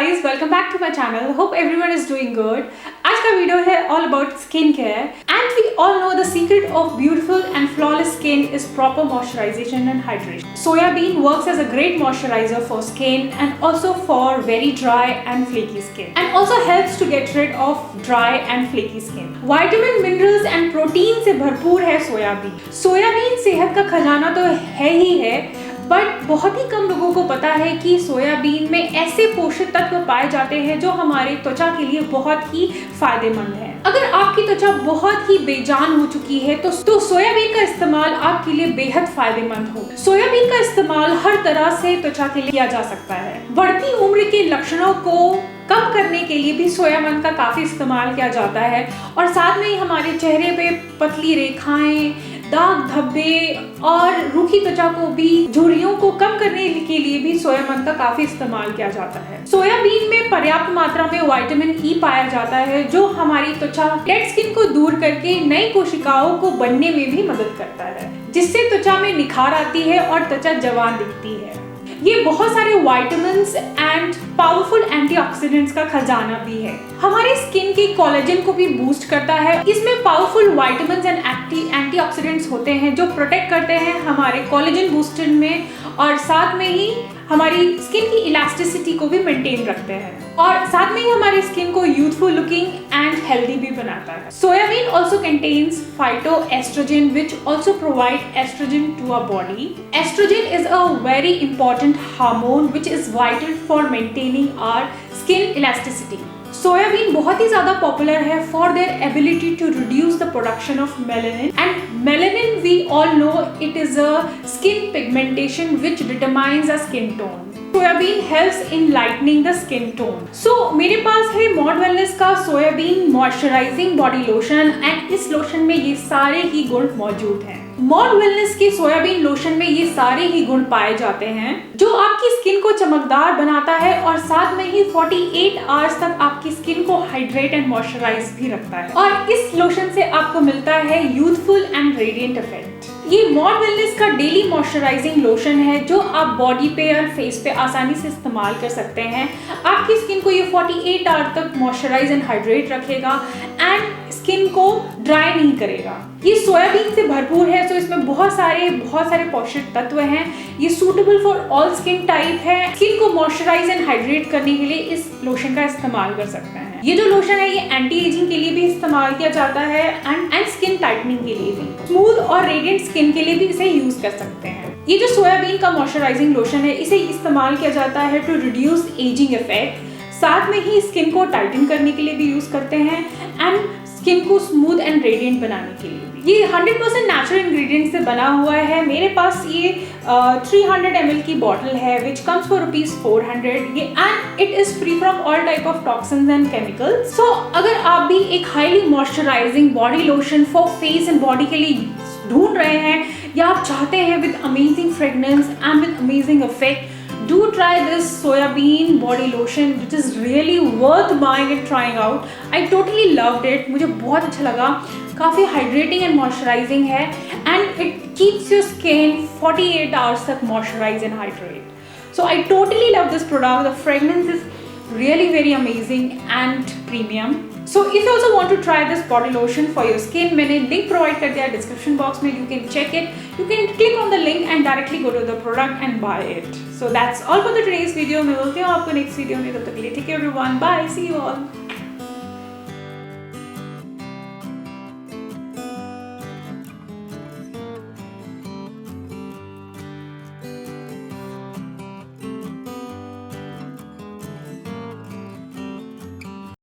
guys, welcome back to my channel. Hope everyone is doing good. आज का video है all about skin care and we all know the secret of beautiful and flawless skin is proper moisturization and hydration. Soyabean works as a great moisturizer for skin and also for very dry and flaky skin and also helps to get rid of dry and flaky skin. Vitamin, minerals and protein से भरपूर है soybean. Soybean सेहत का खजाना तो है ही है, but बहुत ही कम लोगों को पता है कि सोयाबीन में ऐसे पोषक तत्व पाए जाते हैं जो हमारे त्वचा के लिए बहुत ही फायदेमंद है। अगर आपकी त्वचा बहुत ही बेजान हो चुकी है तो सोयाबीन का इस्तेमाल आपके लिए बेहद फायदेमंद हो। सोयाबीन का इस्तेमाल हर तरह से त्वचा के लिए किया जा सकता है। बढ़ती उम्र के लक्षणों को कम करने के लिए भी सोयाबीन का काफी इस्तेमाल किया जाता है और साथ में ही हमारे चेहरे पे पतली रेखाएं, दाग धब्बे और रूखी त्वचा को भी, झुर्रियों को कम करने के लिए भी सोयाबीन का काफी इस्तेमाल किया जाता है। सोयाबीन में पर्याप्त मात्रा में विटामिन ई पाया जाता है जो हमारी त्वचा डेड स्किन को दूर करके नई कोशिकाओं को बनने में भी मदद करता है, जिससे त्वचा में निखार आती है और त्वचा जवान दिखती है। ये बहुत सारे विटामिन्स एंड पावरफुल एंटीऑक्सीडेंट्स का खजाना भी है। हमारे स्किन के कोलेजन को भी बूस्ट करता है। इसमें पावरफुल विटामिन्स एंड एंटीऑक्सीडेंट्स होते हैं जो प्रोटेक्ट करते हैं हमारे कोलेजन बूस्टर में और साथ में ही हमारी स्किन की इलास्टिसिटी को भी मेंटेन रखते हैं और साथ में ही हमारे स्किन को यूथफुल लुकिंग एंड हेल्दी भी बनाता है। Soybean also contains phytoestrogen which also provide estrogen to our body. Estrogen is a very important hormone which is vital for maintaining our skin elasticity. Soybean बहुत ही ज़्यादा popular है for their ability to reduce the production of melanin and melanin we all know it is a skin pigmentation which determines a skin tone. Soybean helps in lightening the skin tone. So मेरे पास है mod wellness का soybean moisturising body lotion and इस lotion में ये सारे ही गुण मौजूद हैं। मॉड वेलनेस के सोयाबीन लोशन में ये सारे ही गुण पाए जाते हैं जो आपकी स्किन को चमकदार बनाता है और साथ में ही 48 आवर्स तक आपकी स्किन को हाइड्रेट एंड मॉइस्चराइज भी रखता है और इस लोशन से आपको मिलता है यूथफुल एंड रेडिएंट इफेक्ट। ये मॉड वेलनेस का डेली मॉइस्चराइजिंग लोशन है जो आप बॉडी पे और फेस पे आसानी से इस्तेमाल कर सकते हैं। आपकी स्किन को ये 48 आवर तक मॉइस्चराइज एंड हाइड्रेट रखेगा एंड स्किन को ड्राई नहीं करेगा। ये सोयाबीन से भरपूर है, तो इसमें बहुत सारे पोषक तत्व हैं। ये suitable for all skin type है। स्किन को मॉइस्चराइज एंड हाइड्रेट करने के लिए इस लोशन का इस्तेमाल कर सकते हैं। ये जो लोशन है ये एंटी एजिंग के लिए भी इस्तेमाल किया जाता है एंड स्किन टाइटनिंग के लिए भी। स्मूथ और रेडिएंट स्किन के लिए भी इसे यूज कर सकते हैं। ये जो सोयाबीन का मॉइस्चराइजिंग लोशन है इसे इस्तेमाल किया जाता है टू रिड्यूस एजिंग इफेक्ट, साथ में ही स्किन को टाइटन करने के लिए भी यूज करते हैं एंड स्किन को स्मूथ एंड रेडिएंट बनाने के लिए भी। ये 100% नेचुरल इंग्रेडिएंट्स से बना हुआ है। मेरे पास ये 300 ml की बॉटल है विच कम्स फॉर ₹400 ये and it is free from all type of toxins and chemicals. So अगर आप भी एक highly moisturising body lotion for face and body के लिए ढूंढ रहे हैं या आप चाहते हैं with amazing fragrance and with amazing effect, do try this soyabean body lotion which is really worth buying and trying out. I totally loved it. मुझे बहुत अच्छा लगा। काफ़ी हाइड्रेटिंग एंड मॉइस्चराइजिंग है and it keeps your skin 48 hours तक moisturise and hydrate. So I totally love this product. The fragrance is really very amazing and premium. So if you also want to try this body lotion for your skin, मैंने link provide कर दिया description box में, you can check it. You can click on the link and directly go to the product and buy it. So that's all for the today's video. मैं बोलती हूँ आपको next video में, तब तक के लिए take care everyone. Bye. See you all.